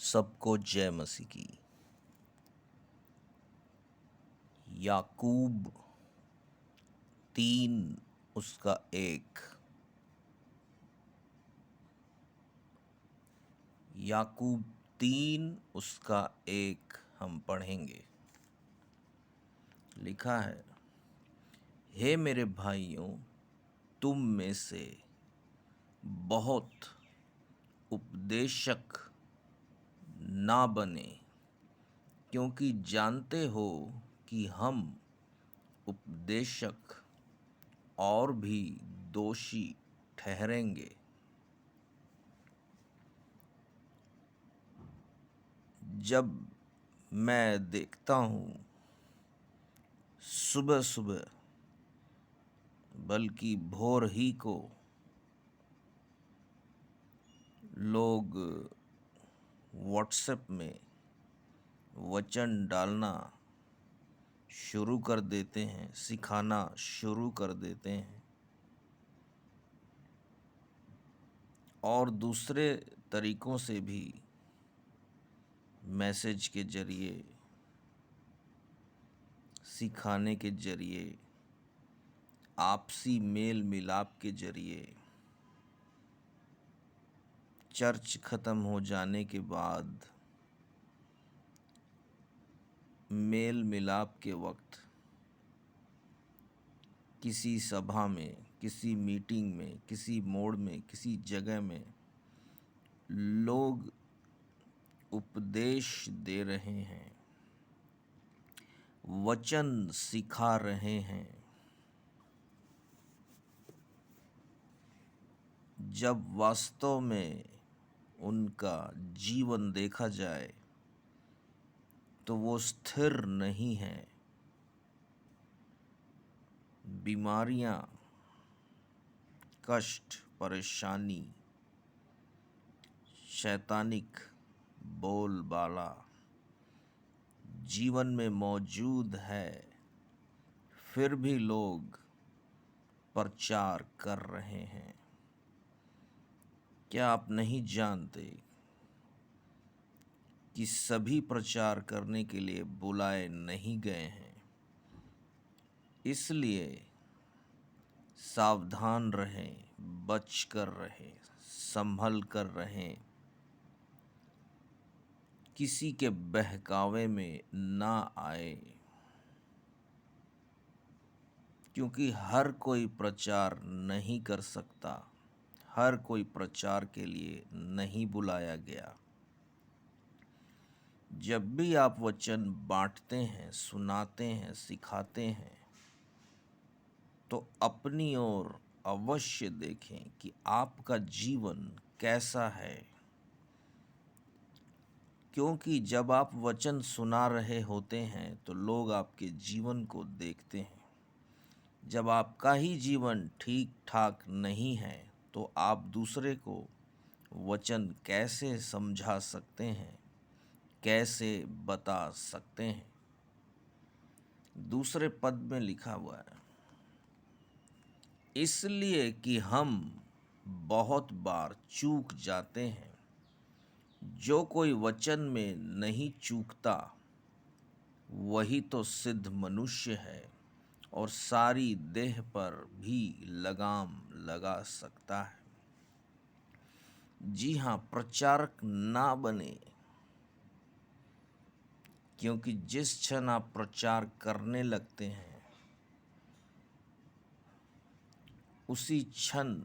सबको जय मसीह की। याकूब 3 उसका 1। याकूब 3 उसका 1 हम पढ़ेंगे। लिखा है, हे मेरे भाइयों, तुम में से बहुत उपदेशक ना बने, क्योंकि जानते हो कि हम उपदेशक और भी दोषी ठहरेंगे। जब मैं देखता हूँ सुबह सुबह, बल्कि भोर ही को, लोग व्हाट्सएप में वचन डालना शुरू कर देते हैं, सिखाना शुरू कर देते हैं और दूसरे तरीकों से भी मैसेज के जरिए, सिखाने के जरिए, आपसी मेल मिलाप के जरिए, चर्च ख़त्म हो जाने के बाद मेल मिलाप के वक्त किसी सभा में, किसी मीटिंग में, किसी मोड़ में, किसी जगह में लोग उपदेश दे रहे हैं, वचन सिखा रहे हैं। जब वास्तव में उनका जीवन देखा जाए तो वो स्थिर नहीं है। बीमारियां, कष्ट, परेशानी, शैतानिक बोलबाला जीवन में मौजूद है, फिर भी लोग प्रचार कर रहे हैं। क्या आप नहीं जानते कि सभी प्रचार करने के लिए बुलाए नहीं गए हैं? इसलिए सावधान रहें, बच कर रहें, संभल कर रहें, किसी के बहकावे में ना आए, क्योंकि हर कोई प्रचार नहीं कर सकता, हर कोई प्रचार के लिए नहीं बुलाया गया। जब भी आप वचन बांटते हैं, सुनाते हैं, सिखाते हैं, तो अपनी ओर अवश्य देखें कि आपका जीवन कैसा है, क्योंकि जब आप वचन सुना रहे होते हैं तो लोग आपके जीवन को देखते हैं। जब आपका ही जीवन ठीक ठाक नहीं है तो आप दूसरे को वचन कैसे समझा सकते हैं, कैसे बता सकते हैं? दूसरे पद में लिखा हुआ है, इसलिए कि हम बहुत बार चूक जाते हैं। जो कोई वचन में नहीं चूकता वही तो सिद्ध मनुष्य है और सारी देह पर भी लगाम लगा सकता है। जी हाँ, प्रचारक ना बने, क्योंकि जिस क्षण आप प्रचार करने लगते हैं उसी क्षण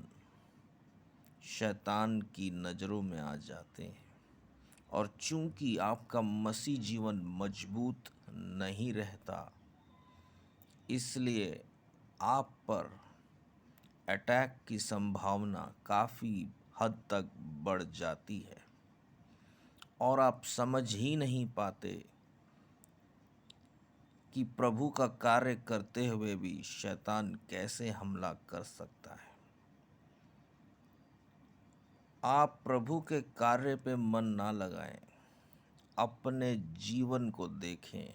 शैतान की नज़रों में आ जाते हैं। और चूंकि आपका मसीह जीवन मजबूत नहीं रहता, इसलिए आप पर अटैक की संभावना काफ़ी हद तक बढ़ जाती है और आप समझ ही नहीं पाते कि प्रभु का कार्य करते हुए भी शैतान कैसे हमला कर सकता है। आप प्रभु के कार्य पे मन ना लगाएं, अपने जीवन को देखें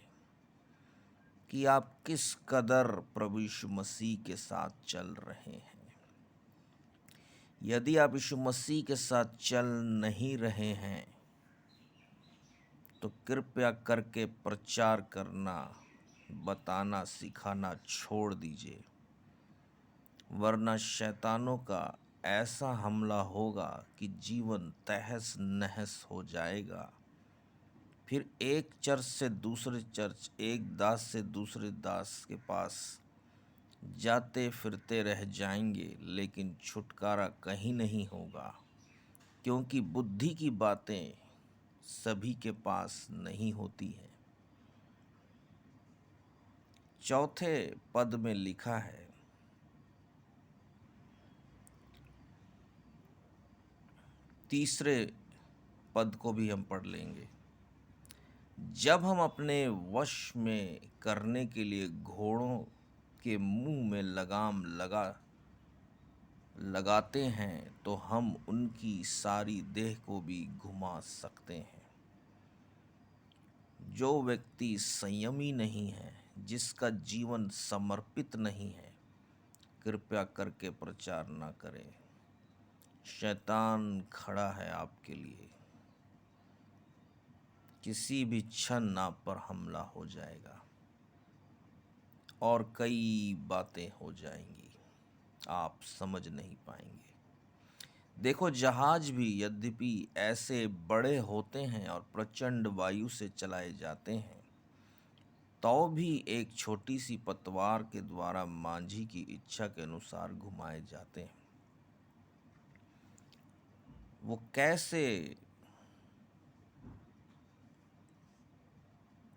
कि आप किस कदर प्रभु यीशु मसीह के साथ चल रहे हैं। यदि आप यीशु मसीह के साथ चल नहीं रहे हैं तो कृपया करके प्रचार करना, बताना, सिखाना छोड़ दीजिए, वरना शैतानों का ऐसा हमला होगा कि जीवन तहस नहस हो जाएगा। फिर एक चर्च से दूसरे चर्च, एक दास से दूसरे दास के पास जाते फिरते रह जाएंगे, लेकिन छुटकारा कहीं नहीं होगा, क्योंकि बुद्धि की बातें सभी के पास नहीं होती हैं। चौथे पद में लिखा है, तीसरे पद को भी हम पढ़ लेंगे। जब हम अपने वश में करने के लिए घोड़ों के मुंह में लगाम लगाते हैं, तो हम उनकी सारी देह को भी घुमा सकते हैं। जो व्यक्ति संयमी नहीं है, जिसका जीवन समर्पित नहीं है, कृपया करके प्रचार ना करें। शैतान खड़ा है आपके लिए, किसी भी क्षण आप पर हमला हो जाएगा और कई बातें हो जाएंगी, आप समझ नहीं पाएंगे। देखो, जहाज भी यद्यपि ऐसे बड़े होते हैं और प्रचंड वायु से चलाए जाते हैं, तो भी एक छोटी सी पतवार के द्वारा मांझी की इच्छा के अनुसार घुमाए जाते हैं। वो कैसे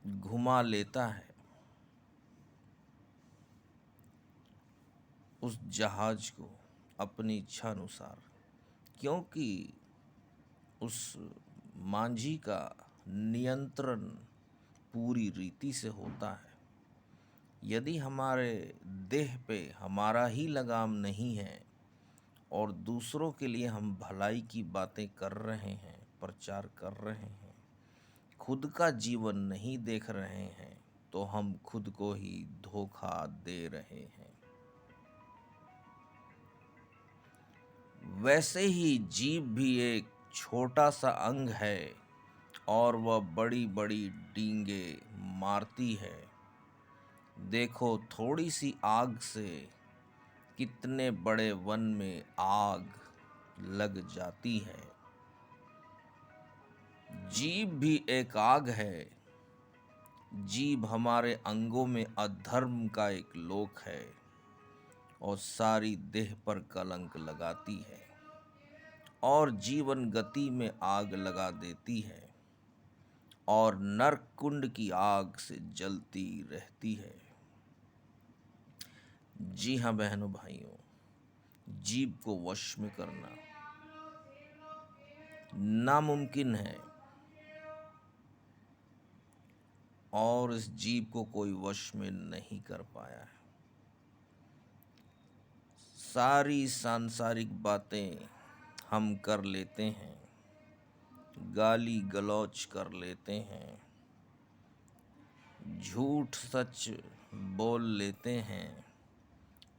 घुमा लेता है उस जहाज को अपनी इच्छा अनुसार, क्योंकि उस मांझी का नियंत्रण पूरी रीति से होता है। यदि हमारे देह पे हमारा ही लगाम नहीं है और दूसरों के लिए हम भलाई की बातें कर रहे हैं, प्रचार कर रहे हैं, खुद का जीवन नहीं देख रहे हैं, तो हम खुद को ही धोखा दे रहे हैं। वैसे ही जीभ भी एक छोटा सा अंग है और वह बड़ी बड़ी डींगे मारती है। देखो, थोड़ी सी आग से कितने बड़े वन में आग लग जाती है। जीभ भी एक आग है। जीभ हमारे अंगों में अधर्म का एक लोक है और सारी देह पर कलंक लगाती है और जीवन गति में आग लगा देती है और नरक कुंड की आग से जलती रहती है। जी हाँ बहनों भाइयों, जीभ को वश में करना नामुमकिन है और इस जीभ को कोई वश में नहीं कर पाया है। सारी सांसारिक बातें हम कर लेते हैं, गाली गलौच कर लेते हैं, झूठ सच बोल लेते हैं,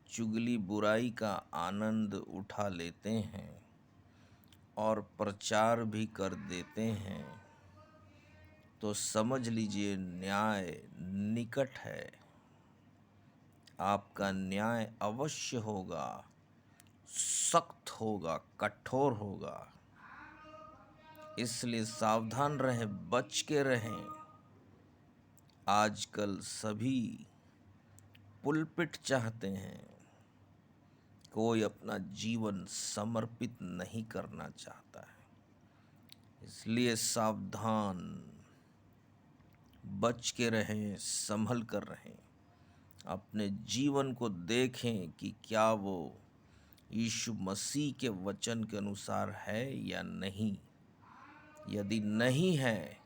चुगली बुराई का आनंद उठा लेते हैं और प्रचार भी कर देते हैं, तो समझ लीजिए न्याय निकट है। आपका न्याय अवश्य होगा, सख्त होगा, कठोर होगा। इसलिए सावधान रहें, बच के रहें। आजकल सभी पुलपिट चाहते हैं, कोई अपना जीवन समर्पित नहीं करना चाहता है। इसलिए सावधान, बच के रहें, संभल कर रहें। अपने जीवन को देखें कि क्या वो यीशु मसीह के वचन के अनुसार है या नहीं। यदि नहीं है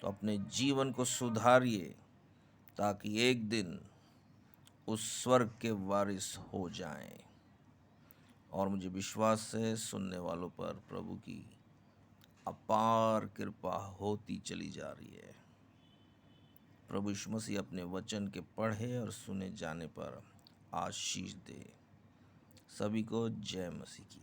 तो अपने जीवन को सुधारिए, ताकि एक दिन उस स्वर्ग के वारिस हो जाएं। और मुझे विश्वास है सुनने वालों पर प्रभु की अपार कृपा होती चली जा रही है। प्रभु यीशु मसीह अपने वचन के पढ़े और सुने जाने पर आशीष दे। सभी को जय मसीह की।